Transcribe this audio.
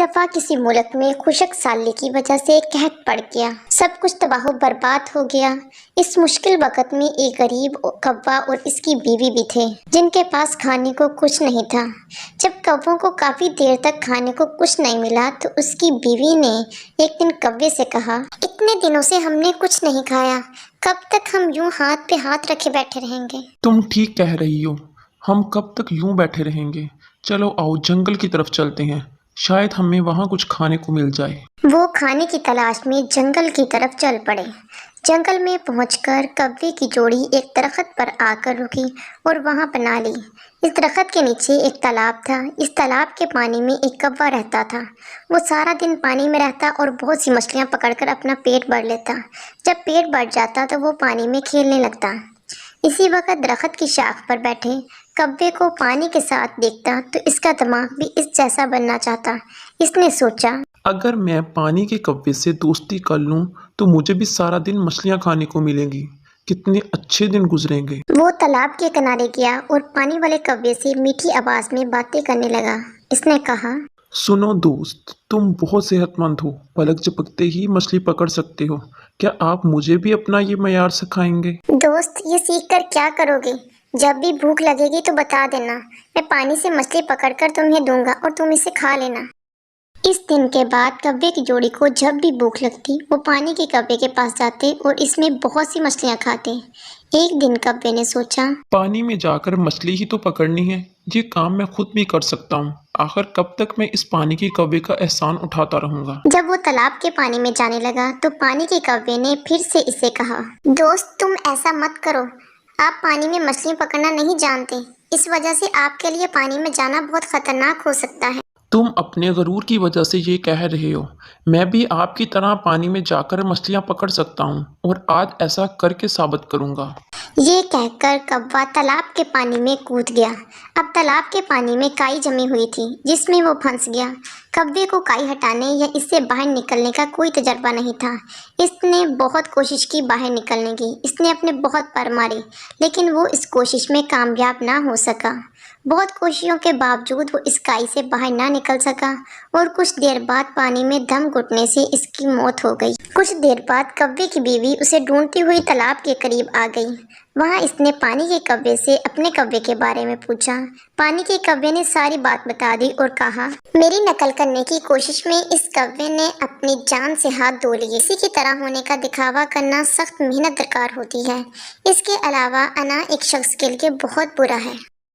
دفعہ کسی ملک میں خشک سالی کی وجہ سے قحط پڑ گیا، سب کچھ تباہ و برباد ہو گیا۔ اس مشکل وقت میں ایک غریب کوا اور اس کی بیوی بھی تھے جن کے پاس کھانے کو کچھ نہیں تھا۔ جب کووں کو کافی دیر تک کھانے کو کچھ نہیں ملا تو اس کی بیوی نے ایک دن کوے سے کہا، اتنے دنوں سے ہم نے کچھ نہیں کھایا، کب تک ہم یوں ہاتھ پہ ہاتھ رکھے بیٹھے رہیں گے؟ تم ٹھیک کہہ رہی ہو، ہم کب تک یوں بیٹھے رہیں گے؟ چلو آؤ جنگل کی طرف چلتے ہیں، شاید ہمیں وہاں کچھ کھانے کو مل جائے۔ وہ کھانے کی تلاش میں جنگل کی طرف چل پڑے۔ جنگل میں پہنچ کر کوے کی جوڑی ایک درخت پر آ کر رکی اور وہاں پناہ لی۔ اس درخت کے نیچے ایک تالاب تھا۔ اس تالاب کے پانی میں ایک کوا رہتا تھا۔ وہ سارا دن پانی میں رہتا اور بہت سی مچھلیاں پکڑ کر اپنا پیٹ بھر لیتا۔ جب پیٹ بھر جاتا تو وہ پانی میں کھیلنے لگتا۔ اسی وقت درخت کی شاخ پر بیٹھے کوے کو پانی کے ساتھ دیکھتا تو اس کا دماغ بھی اس جیسا بننا چاہتا۔ اس نے سوچا، اگر میں پانی کے کوے سے دوستی کر لوں تو مجھے بھی سارا دن مچھلیاں کھانے کو ملیں گی، کتنے اچھے دن گزریں گے۔ وہ تالاب کے کنارے گیا اور پانی والے کوے سے میٹھی آواز میں باتیں کرنے لگا۔ اس نے کہا، سنو دوست، تم بہت صحت مند ہو، پلک جھپکتے ہی مچھلی پکڑ سکتے ہو، کیا آپ مجھے بھی اپنا یہ معیار سکھائیں گے؟ دوست، یہ سیکھ کر کیا کرو گے؟ جب بھی بھوک لگے گی تو بتا دینا، میں پانی سے مچھلی پکڑ کر تمہیں دوں گا اور تم اسے کھا لینا۔ اس دن کے بعد کوے کی جوڑی کو جب بھی بھوک لگتی وہ پانی کے کوے کے پاس جاتے اور اس میں بہت سی مچھلیاں کھاتے۔ ایک دن کوے نے سوچا، پانی میں جا کر مچھلی ہی تو پکڑنی ہے، یہ کام میں خود بھی کر سکتا ہوں، آخر کب تک میں اس پانی کے کوے کا احسان اٹھاتا رہوں گا۔ جب وہ تالاب کے پانی میں جانے لگا تو پانی کے کوے نے پھر سے اسے کہا، دوست تم ایسا مت کرو، آپ پانی میں مچھلی پکڑنا نہیں جانتے، اس وجہ سے آپ کے لیے پانی میں جانا بہت خطرناک ہو سکتا ہے۔ تم اپنے غرور کی وجہ سے یہ کہہ رہے ہو، میں بھی آپ کی طرح پانی میں جا کر مچھلیاں پکڑ سکتا ہوں اور آج ایسا کر کے ثابت کروں گا۔ یہ کہہ کر کوا تالاب کے پانی میں کود گیا۔ اب تالاب کے پانی میں کائی جمی ہوئی تھی جس میں وہ پھنس گیا۔ کوے کو کائی ہٹانے یا اس سے باہر نکلنے کا کوئی تجربہ نہیں تھا۔ اس نے بہت کوشش کی باہر نکلنے کی، اس نے اپنے بہت پر مارے لیکن وہ اس کوشش میں کامیاب نہ ہو سکا۔ بہت کوششوں کے باوجود وہ اس کائی سے باہر نہ نکل سکا اور کچھ دیر بعد پانی میں دم گھٹنے سے اس کی موت ہو گئی۔ کچھ دیر بعد کوے کی بیوی اسے ڈھونڈتی ہوئی تالاب کے قریب آ گئی۔ وہاں اس نے پانی کے کوے سے اپنے کوے کے بارے میں پوچھا۔ پانی کے کوے نے ساری بات بتا دی اور کہا، میری نقل کرنے کی کوشش میں اس کوے نے اپنی جان سے ہاتھ دھو لیے۔ کسی کی طرح ہونے کا دکھاوا کرنا سخت محنت درکار ہوتی ہے، اس کے علاوہ انا ایک شخص کے لیے بہت برا ہے۔